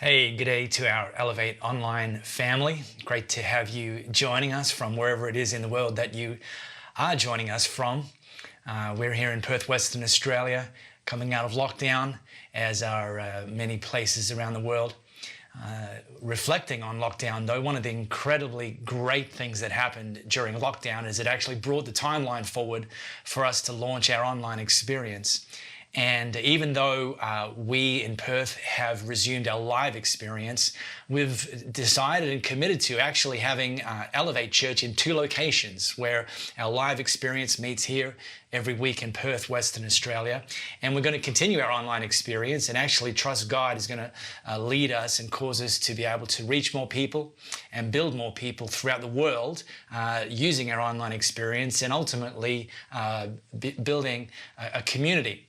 Hey, good day to our Elevate Online family. Great to have you joining us from wherever it is in the world that you are joining us from. We're here in Perth, Western Australia, coming out of lockdown, as are many places around the world. Reflecting on lockdown, though, one of the incredibly great things that happened during lockdown is it actually brought the timeline forward for us to launch our online experience. And even though we in Perth have resumed our live experience, we've decided and committed to actually having Elevate Church in 2 locations, where our live experience meets here every week in Perth, Western Australia. And we're going to continue our online experience and actually trust God is going to lead us and cause us to be able to reach more people and build more people throughout the world using our online experience, and ultimately building a community.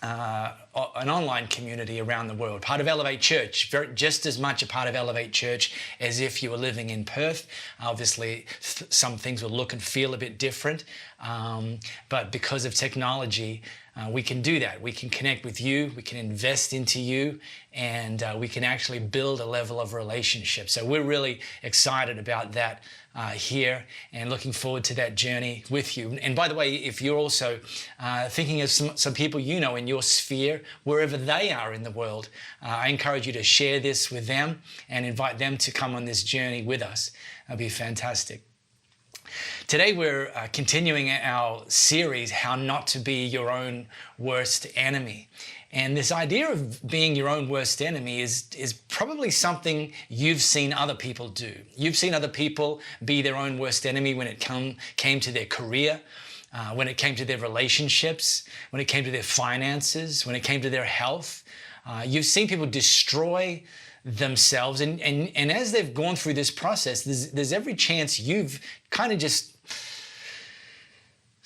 An online community around the world, part of Elevate Church, just as much a part of Elevate Church as if you were living in Perth. Obviously, some things will look and feel a bit different, but because of technology, we can do that. We can connect with you, we can invest into you, and we can actually build a level of relationship. So we're really excited about that here, and looking forward to that journey with you. And by the way, if you're also thinking of some people you know in your sphere, wherever they are in the world, I encourage you to share this with them and invite them to come on this journey with us. That'd be fantastic. Today we're continuing our series, How Not to Be Your Own Worst Enemy. And this idea of being your own worst enemy is probably something you've seen other people do. You've seen other people be their own worst enemy when it came to their career, when it came to their relationships, when it came to their finances, when it came to their health. You've seen people destroy themselves, and as they've gone through this process, there's every chance you've kind of just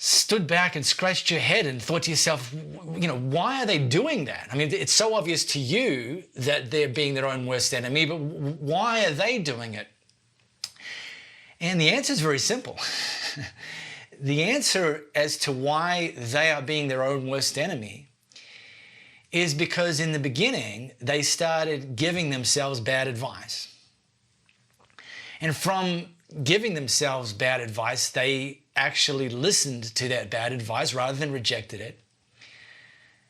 stood back and scratched your head and thought to yourself, why are they doing that? I mean, it's so obvious to you that they're being their own worst enemy, but why are they doing it? And the answer is very simple. The answer as to why they are being their own worst enemy is because in the beginning, they started giving themselves bad advice. And from giving themselves bad advice, they actually listened to that bad advice rather than rejected it.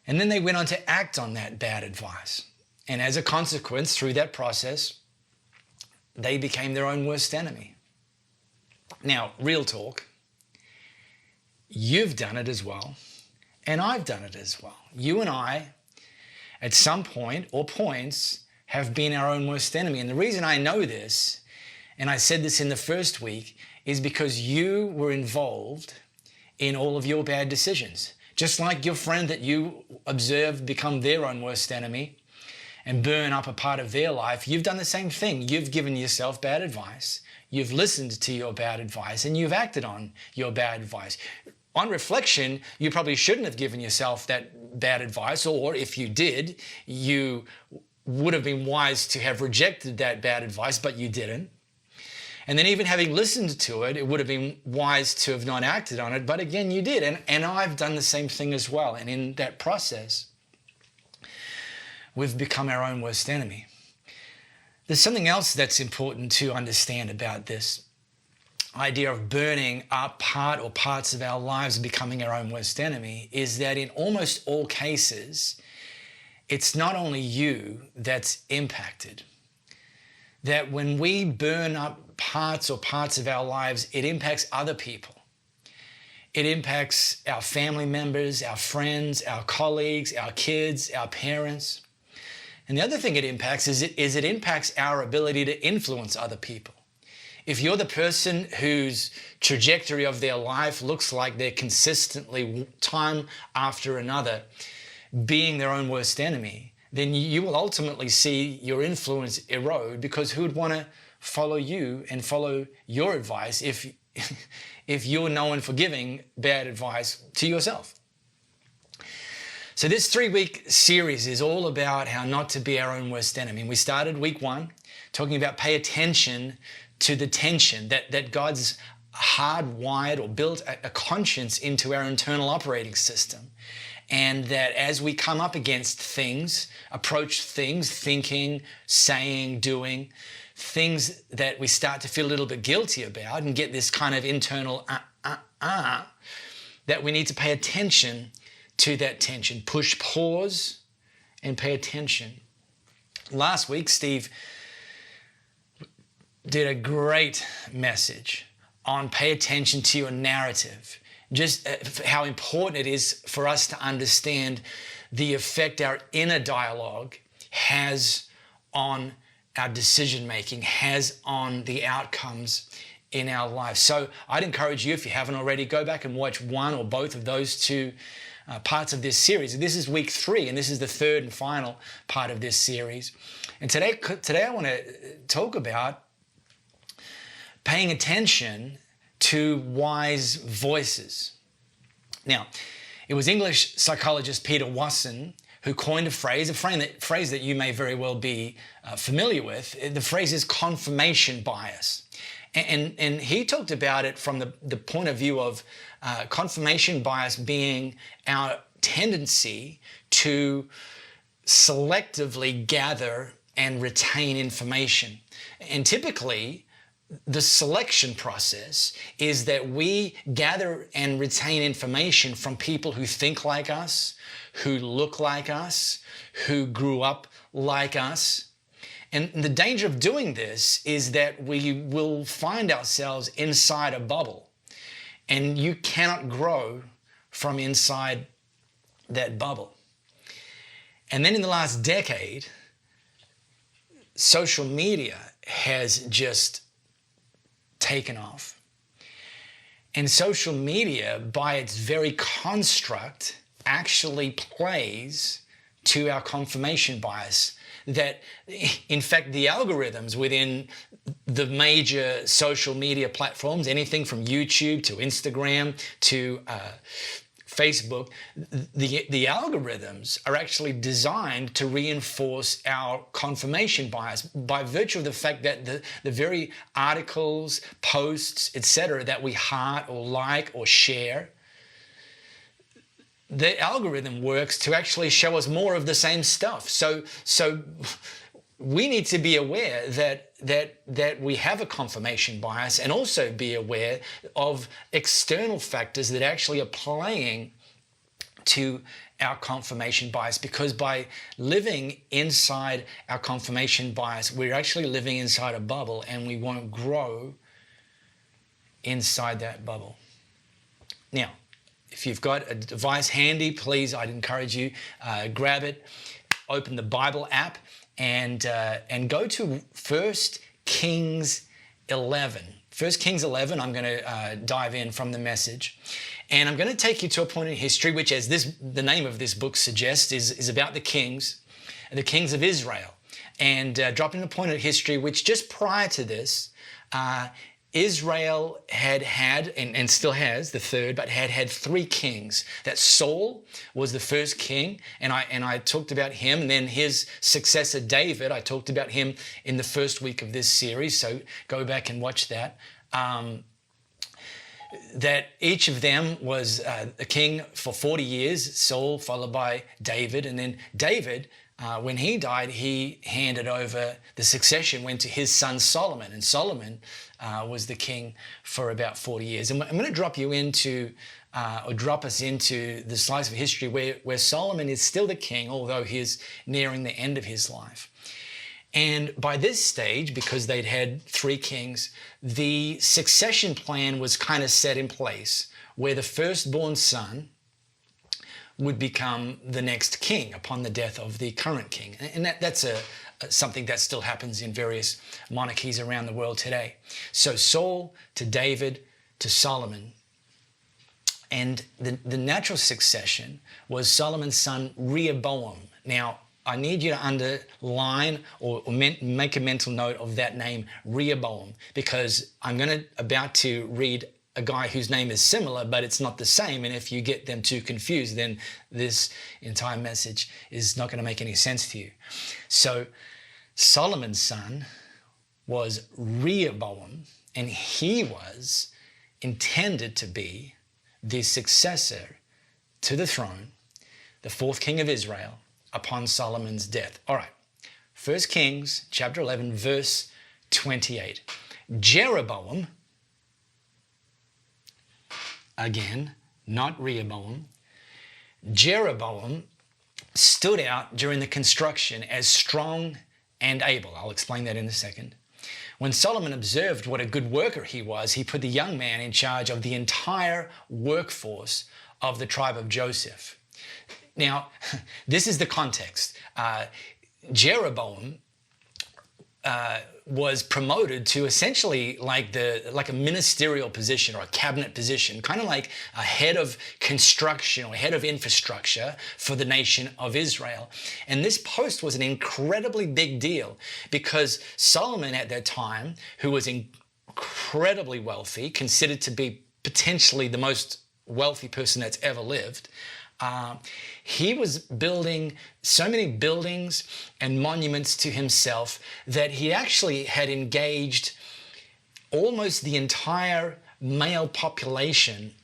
And then they went on to act on that bad advice. And as a consequence, through that process, they became their own worst enemy. Now, real talk, you've done it as well, and I've done it as well. You and I, at some point or points, have been our own worst enemy. And the reason I know this, and I said this in the first week, is because you were involved in all of your bad decisions. Just like your friend that you observed become their own worst enemy and burn up a part of their life, you've done the same thing. You've given yourself bad advice. You've listened to your bad advice, and you've acted on your bad advice. On reflection, you probably shouldn't have given yourself that bad advice, or if you did, you would have been wise to have rejected that bad advice, but you didn't. And then even having listened to it, it would have been wise to have not acted on it, but again, you did. And I've done the same thing as well. And in that process, we've become our own worst enemy. There's something else that's important to understand about this idea of burning up part or parts of our lives and becoming our own worst enemy, is that in almost all cases, it's not only you that's impacted. That when we burn up parts of our lives, it impacts other people. It impacts our family members, our friends, our colleagues, our kids, our parents. And the other thing it impacts is it impacts our ability to influence other people. If you're the person whose trajectory of their life looks like they're consistently, time after another, being their own worst enemy, then you will ultimately see your influence erode, because who would want to follow you and follow your advice if you're known for giving bad advice to yourself? So this 3-week series is all about how not to be our own worst enemy. We started week 1 talking about pay attention to the tension that God's hardwired or built a conscience into our internal operating system. And that as we come up against things, approach things, thinking, saying, doing, things that we start to feel a little bit guilty about and get this kind of internal that we need to pay attention to that tension. Push pause and pay attention. Last week, Steve did a great message on pay attention to your narrative. Just how important it is for us to understand the effect our inner dialogue has on our decision making, has on the outcomes in our life. So I'd encourage you, if you haven't already, go back and watch one or both of those two parts of this series. This is week 3, and this is the third and final part of this series. And today I want to talk about paying attention to wise voices. Now, it was English psychologist Peter Wasson who coined a phrase that you may very well be familiar with. The phrase is confirmation bias. And he talked about it from the point of view of confirmation bias being our tendency to selectively gather and retain information. And typically, the selection process is that we gather and retain information from people who think like us, who look like us, who grew up like us. And the danger of doing this is that we will find ourselves inside a bubble, and you cannot grow from inside that bubble. And then in the last decade, social media has just taken off. And social media, by its very construct, actually plays to our confirmation bias. That, in fact, the algorithms within the major social media platforms, anything from YouTube to Instagram to Facebook, the algorithms are actually designed to reinforce our confirmation bias by virtue of the fact that the very articles, posts, etc. that we heart or like or share, the algorithm works to actually show us more of the same stuff. So we need to be aware that we have a confirmation bias, and also be aware of external factors that actually are playing to our confirmation bias, because by living inside our confirmation bias, we're actually living inside a bubble, and we won't grow inside that bubble. Now, if you've got a device handy, please, I'd encourage you, grab it, open the Bible app, and go to 1 Kings 11. 1 Kings 11, I'm going to dive in from the Message. And I'm going to take you to a point in history which, as the name of this book suggests, is about the kings of Israel. And drop in a point in history which, just prior to this, Israel had, and still has, the third, but had 3 kings. That Saul was the first king, and I talked about him, and then his successor David, I talked about him in the first week of this series, so go back and watch that. That each of them was a king for 40 years, Saul followed by David, and then David, when he died, he handed over the succession, went to his son Solomon, and Solomon was the king for about 40 years. And I'm going to drop you into, or drop us into the slice of history where Solomon is still the king, although he's nearing the end of his life. And by this stage, because they'd had 3 kings, the succession plan was kind of set in place, where the firstborn son would become the next king upon the death of the current king. And that's something that still happens in various monarchies around the world today. So Saul to David to Solomon. And the natural succession was Solomon's son Rehoboam. Now, I need you to underline or make a mental note of that name, Rehoboam, because I'm about to read a guy whose name is similar, but it's not the same. And if you get them too confused, then this entire message is not going to make any sense to you. So Solomon's son was Rehoboam, and he was intended to be the successor to the throne the fourth king of Israel, upon Solomon's death. All right, 1 Kings chapter 11, verse 28. Jeroboam, again, not Rehoboam, Jeroboam stood out during the construction as strong and able. I'll explain that in a second. When Solomon observed what a good worker he was, he put the young man in charge of the entire workforce of the tribe of Joseph. Now, this is the context. Jeroboam was promoted to essentially like a ministerial position or a cabinet position, kind of like a head of construction or head of infrastructure for the nation of Israel. And this post was an incredibly big deal because Solomon at that time, who was incredibly wealthy, considered to be potentially the most wealthy person that's ever lived, he was building so many buildings and monuments to himself that he actually had engaged almost the entire male population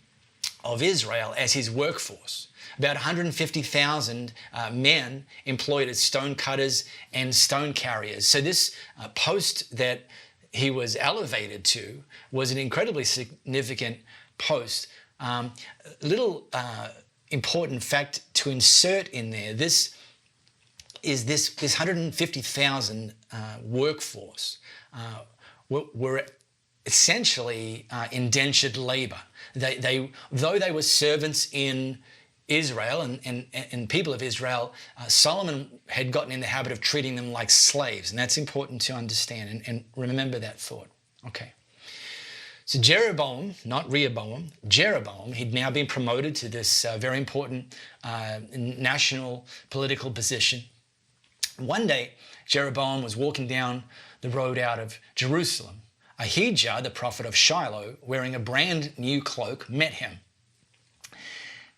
of Israel as his workforce. About 150,000 men employed as stone cutters and stone carriers. So this post that he was elevated to was an incredibly significant post. Little important fact to insert in there, this 150,000 workforce were essentially indentured labor. Though they were servants in Israel and people of Israel, Solomon had gotten in the habit of treating them like slaves, and that's important to understand and remember that thought. Okay. So Jeroboam, not Rehoboam, Jeroboam, he'd now been promoted to this very important national political position. One day, Jeroboam was walking down the road out of Jerusalem. Ahijah, the prophet of Shiloh, wearing a brand new cloak, met him.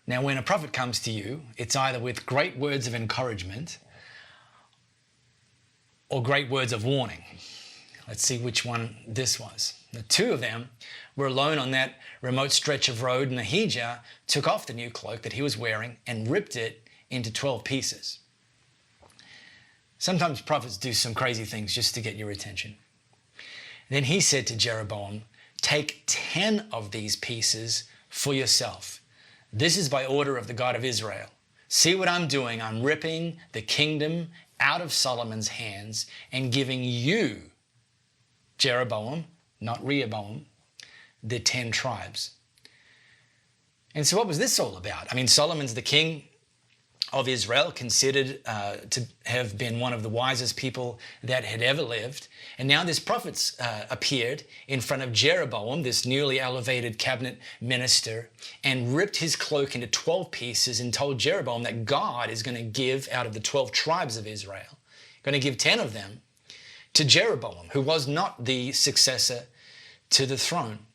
Now, when a prophet comes to you, it's either with great words of encouragement or great words of warning. Let's see which one this was. The two of them were alone on that remote stretch of road, and Ahijah took off the new cloak that he was wearing and ripped it into 12 pieces. Sometimes prophets do some crazy things just to get your attention. Then he said to Jeroboam, "Take 10 of these pieces for yourself. This is by order of the God of Israel. See what I'm doing. I'm ripping the kingdom out of Solomon's hands and giving you, Jeroboam, not Rehoboam, the 10 tribes." And so what was this all about? I mean, Solomon's the king of Israel, considered to have been one of the wisest people that had ever lived. And now this prophet appeared in front of Jeroboam, this newly elevated cabinet minister, and ripped his cloak into 12 pieces and told Jeroboam that God is going to give out of the 12 tribes of Israel, going to give 10 of them to Jeroboam, who was not the successor to the throne.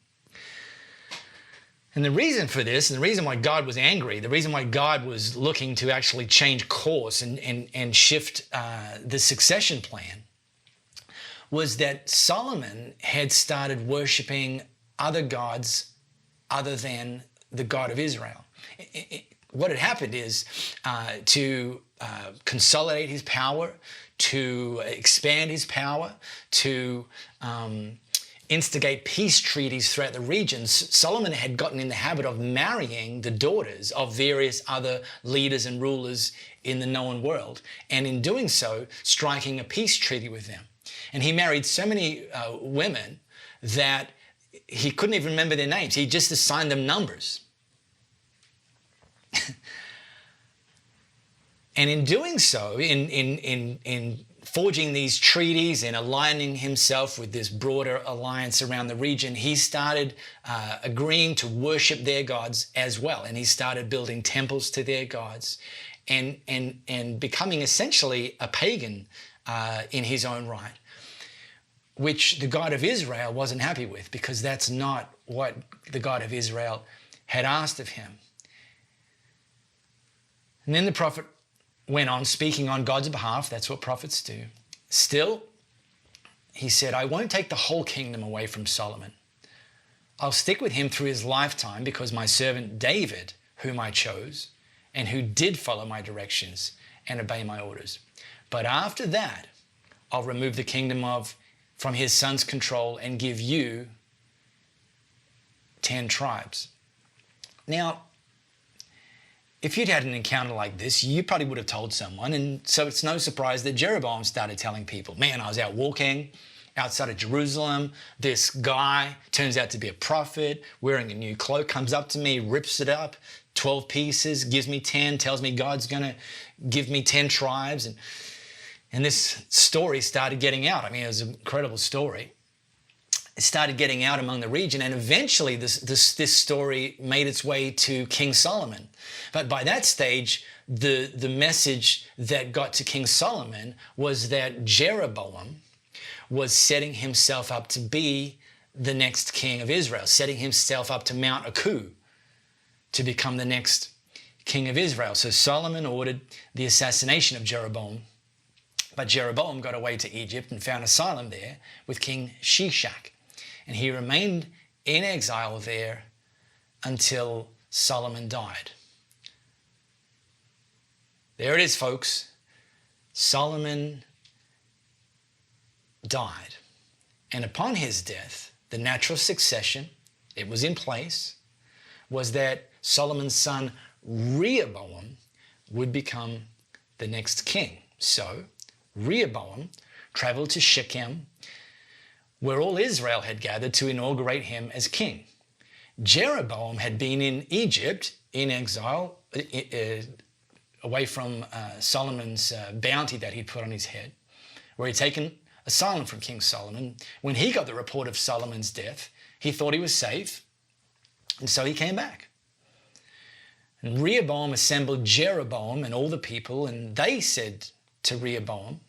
And the reason for this, and the reason why God was angry, the reason why God was looking to actually change course and shift the succession plan, was that Solomon had started worshiping other gods other than the God of Israel. What had happened is to consolidate his power, to expand his power, to instigate peace treaties throughout the regions, Solomon had gotten in the habit of marrying the daughters of various other leaders and rulers in the known world, and in doing so, striking a peace treaty with them. And he married so many women that he couldn't even remember their names. He just assigned them numbers. And in doing so, in forging these treaties and aligning himself with this broader alliance around the region, he started agreeing to worship their gods as well. And he started building temples to their gods and becoming essentially a pagan in his own right, which the God of Israel wasn't happy with, because that's not what the God of Israel had asked of him. And then the prophet went on speaking on God's behalf. That's what prophets do. Still, he said, "I won't take the whole kingdom away from Solomon. I'll stick with him through his lifetime, because my servant David, whom I chose, and who did follow my directions and obey my orders. But after that, I'll remove the kingdom from his son's control and give you 10 tribes. Now, if you'd had an encounter like this, you probably would have told someone, and so it's no surprise that Jeroboam started telling people, man, I was out walking outside of Jerusalem. This guy turns out to be a prophet, wearing a new cloak, comes up to me, rips it up, 12 pieces, gives me 10, tells me God's going to give me 10 tribes. And this story started getting out. I mean, it was an incredible story. It started getting out among the region, and eventually this story made its way to King Solomon. But by that stage, the message that got to King Solomon was that Jeroboam was setting himself up to be the next king of Israel, setting himself up to mount a coup to become the next king of Israel. So Solomon ordered the assassination of Jeroboam, but Jeroboam got away to Egypt and found asylum there with King Shishak. And he remained in exile there until Solomon died. There it is, folks. Solomon died. And upon his death, the natural succession, it was in place, was that Solomon's son Rehoboam would become the next king. So Rehoboam traveled to Shechem, where all Israel had gathered to inaugurate him as king. Jeroboam had been in Egypt in exile, away from Solomon's bounty that he'd put on his head, where he'd taken asylum from King Solomon. When he got the report of Solomon's death, he thought he was safe, and so he came back. And Rehoboam assembled Jeroboam and all the people, and they said to Rehoboam,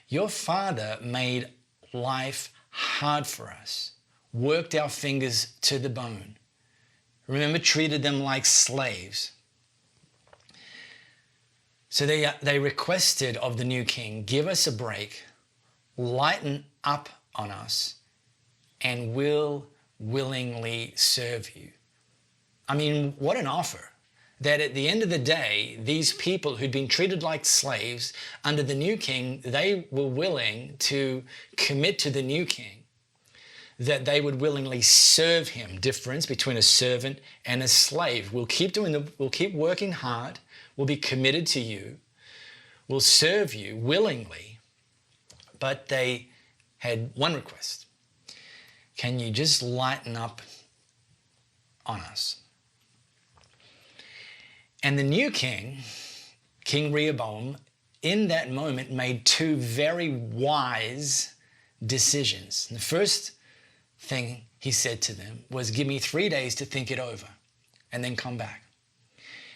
your father made life hard for us, worked our fingers to the bone. Remember, treated them like slaves. So they requested of the new king, give us a break, lighten up on us, and we'll willingly serve you. I mean, what an offer. That at the end of the day, these people who'd been treated like slaves under the new king, they were willing to commit to the new king, that they would willingly serve him. Difference between a servant and a slave. We'll keep working hard. We'll be committed to you. We'll serve you willingly. But they had one request. Can you just lighten up on us? And the new king, King Rehoboam, in that moment made two very wise decisions. And the first thing he said to them was, give me 3 days to think it over and then come back.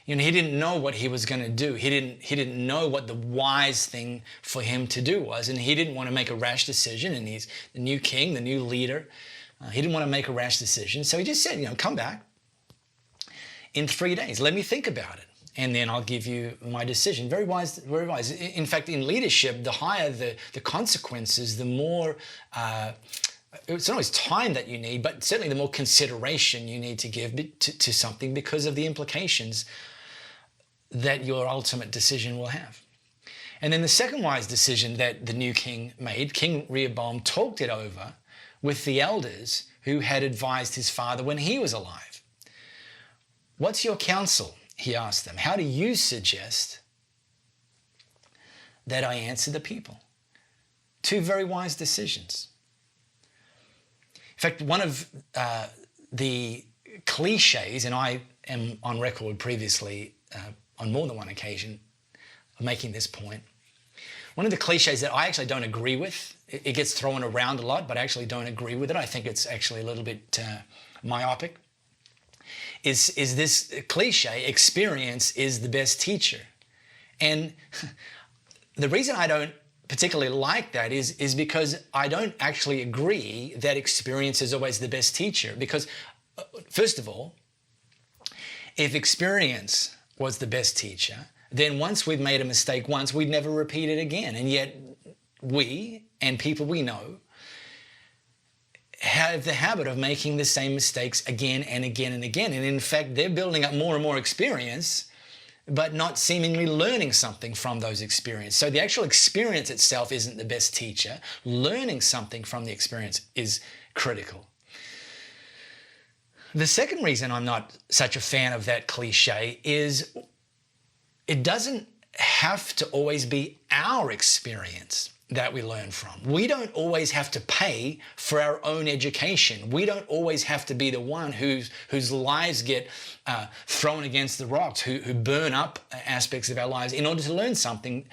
You know, he didn't know what he was going to do. He didn't know what the wise thing for him to do was, and he didn't want to make a rash decision, and he's the new king, the new leader. He didn't want to make a rash decision, so he just said, come back in 3 days. Let me think about it, and then I'll give you my decision. Very wise, very wise. In fact, in leadership, the higher the consequences, the more, it's not always time that you need, but certainly the more consideration you need to give to something because of the implications that your ultimate decision will have. And then the second wise decision that the new king made, King Rehoboam talked it over with the elders who had advised his father when he was alive. What's your counsel? He asked them. How do you suggest that I answer the people? Two very wise decisions. In fact, one of the cliches, and I am on record previously on more than one occasion of making this point, one of the cliches that I actually don't agree with, it gets thrown around a lot, but I actually don't agree with it. I think it's actually a little bit myopic, is this cliche, experience is the best teacher. And the reason I don't particularly like that is because I don't actually agree that experience is always the best teacher. Because, first of all, if experience was the best teacher, then once we've made a mistake once, we'd never repeat it again. And yet we, and people we know, have the habit of making the same mistakes again and again and again. And in fact, they're building up more and more experience but not seemingly learning something from those experiences. So the actual experience itself isn't the best teacher. Learning something from the experience is critical. The second reason I'm not such a fan of that cliche is it doesn't have to always be our experience that we learn from. We don't always have to pay for our own education. We don't always have to be the one whose lives get thrown against the rocks, who burn up aspects of our lives in order to learn something.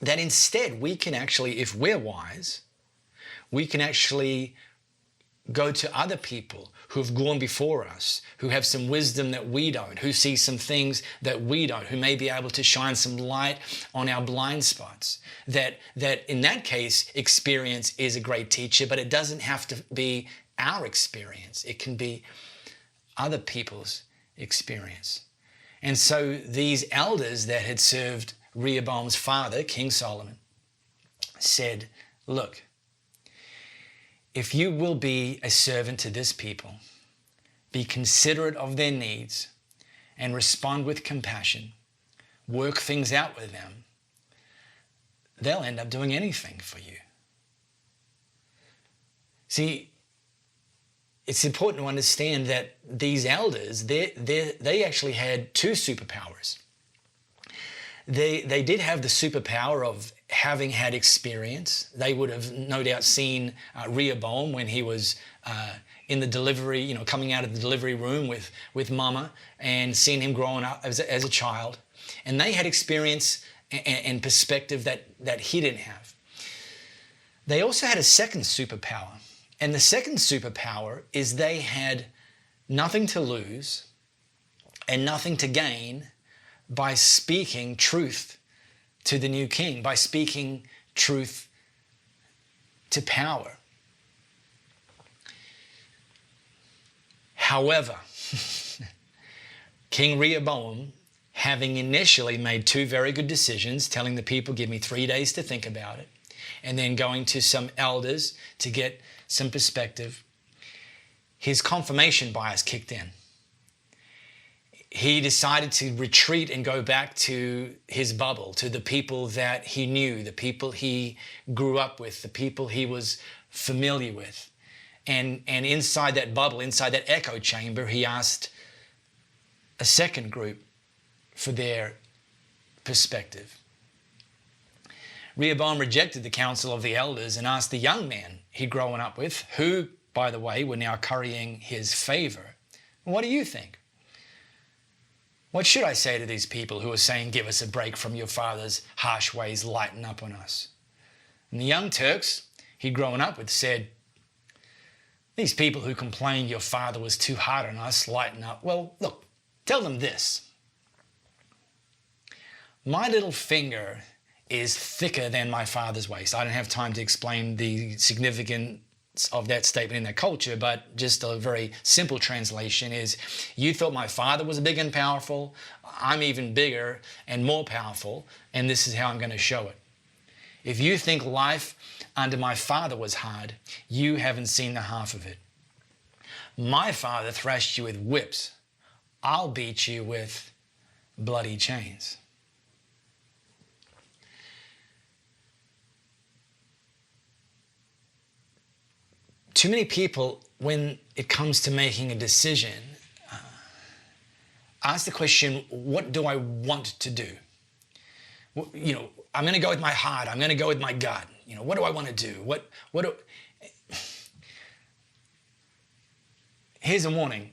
That instead we can actually, if we're wise, we can actually go to other people who have gone before us, who have some wisdom that we don't, who see some things that we don't, who may be able to shine some light on our blind spots. That in that case, experience is a great teacher, but it doesn't have to be our experience. It can be other people's experience. And so these elders that had served Rehoboam's father, King Solomon, said, look, if you will be a servant to this people, be considerate of their needs, and respond with compassion, work things out with them, they'll end up doing anything for you. See, it's important to understand that these elders, they actually had two superpowers. They did have the superpower of having had experience. They would have no doubt seen Rehoboam when he was in the delivery, coming out of the delivery room with mama, and seen him growing up as a child. And they had experience and perspective that he didn't have. They also had a second superpower. And the second superpower is they had nothing to lose and nothing to gain by speaking truth to the new king, by speaking truth to power. However, King Rehoboam, having initially made two very good decisions, telling the people, give me 3 days to think about it, and then going to some elders to get some perspective, his confirmation bias kicked in. He decided to retreat and go back to his bubble, to the people that he knew, the people he grew up with, the people he was familiar with. And inside that bubble, inside that echo chamber, he asked a second group for their perspective. Rehoboam rejected the counsel of the elders and asked the young man he'd grown up with, who, by the way, were now currying his favor, what do you think? What should I say to these people who are saying, give us a break from your father's harsh ways, lighten up on us? And the young Turks he'd grown up with said, these people who complain your father was too hard on us, lighten up. Well, look, tell them this. My little finger is thicker than my father's waist. I don't have time to explain the significance of that statement in that culture, but just a very simple translation is, you thought my father was big and powerful, I'm even bigger and more powerful, and this is how I'm going to show it. If you think life under my father was hard, you haven't seen the half of it. My father thrashed you with whips. I'll beat you with bloody chains. Too many people, when it comes to making a decision, ask the question, what do I want to do? I'm going to go with my heart. I'm going to go with my gut. What do I want to do? Here's a warning.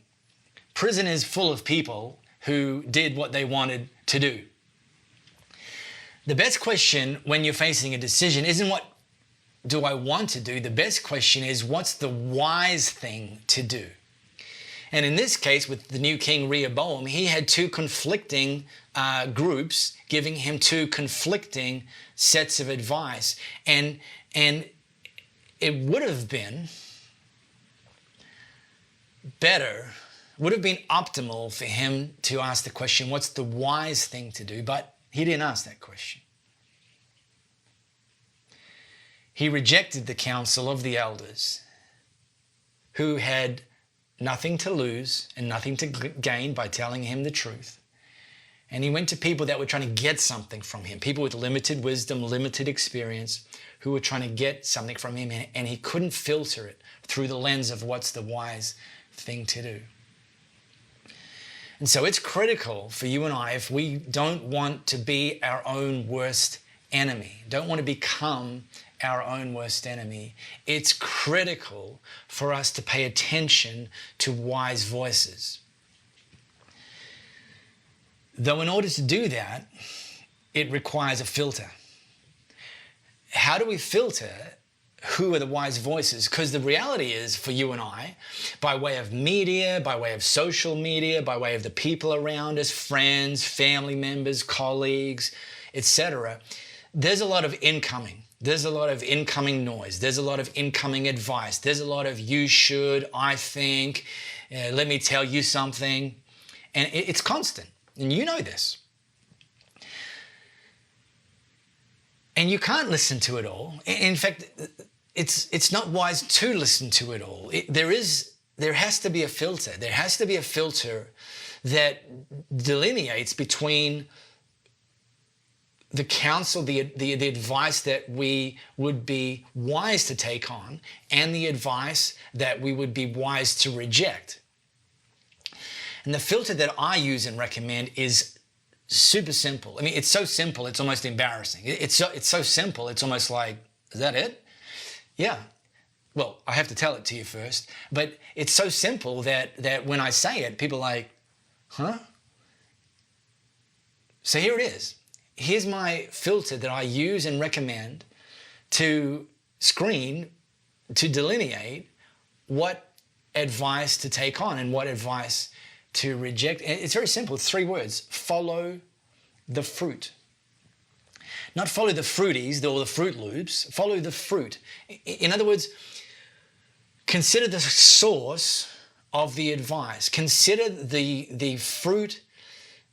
Prison is full of people who did what they wanted to do. The best question when you're facing a decision isn't what do I want to do? The best question is, what's the wise thing to do? And in this case, with the new king Rehoboam, he had two conflicting groups giving him two conflicting sets of advice. And it would have been better, would have been optimal for him to ask the question, what's the wise thing to do? But he didn't ask that question. He rejected the counsel of the elders who had nothing to lose and nothing to gain by telling him the truth. And he went to people that were trying to get something from him, people with limited wisdom, limited experience, who were trying to get something from him, and he couldn't filter it through the lens of what's the wise thing to do. And so it's critical for you and I, if we don't want to be our own worst enemy, don't want to become our own worst enemy, it's critical for us to pay attention to wise voices. Though in order to do that, it requires a filter. How do we filter who are the wise voices? Because the reality is, for you and I, by way of media, by way of social media, by way of the people around us, friends, family members, colleagues, etc., there's a lot of incoming. There's a lot of incoming noise. There's a lot of incoming advice. There's a lot of you should, I think, let me tell you something. And it's constant. And you know this. And you can't listen to it all. In fact, it's not wise to listen to it all. There has to be a filter. There has to be a filter that delineates between the counsel, the advice that we would be wise to take on, and the advice that we would be wise to reject. And the filter that I use and recommend is super simple. I mean, it's so simple, it's almost embarrassing. It's so simple, it's almost like, is that it? Yeah. Well, I have to tell it to you first. But it's so simple that when I say it, people are like, huh? So here it is. Here's my filter that I use and recommend to screen, to delineate what advice to take on and what advice to reject. It's very simple. It's 3 words. Follow the fruit. Not follow the fruities or the Fruit Loops. Follow the fruit. In other words, consider the source of the advice. Consider the fruit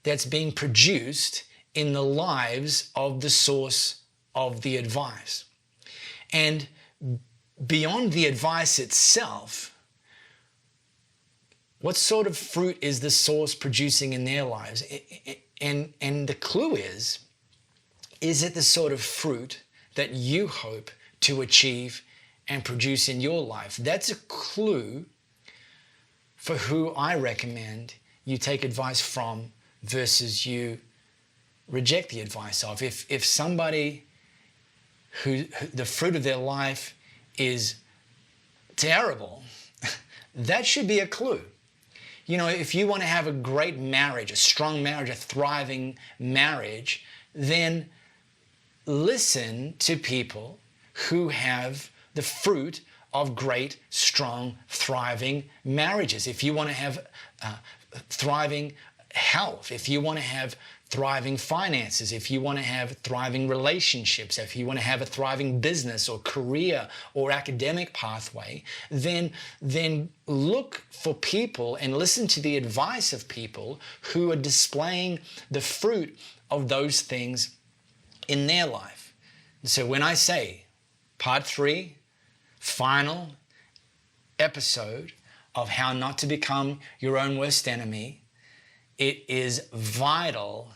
that's being produced in the lives of the source of the advice. And beyond the advice itself, what sort of fruit is the source producing in their lives? And the clue is it the sort of fruit that you hope to achieve and produce in your life? That's a clue for who I recommend you take advice from versus you reject the advice of. If somebody who the fruit of their life is terrible, that should be a clue. You know, if you want to have a great marriage, a strong marriage, a thriving marriage, then listen to people who have the fruit of great, strong, thriving marriages. If you want to have thriving health, if you want to have thriving finances, if you want to have thriving relationships, if you want to have a thriving business or career or academic pathway, then look for people and listen to the advice of people who are displaying the fruit of those things in their life. So when I say part 3, final episode of how not to become your own worst enemy, it is vital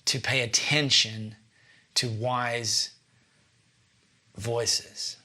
to pay attention to wise voices.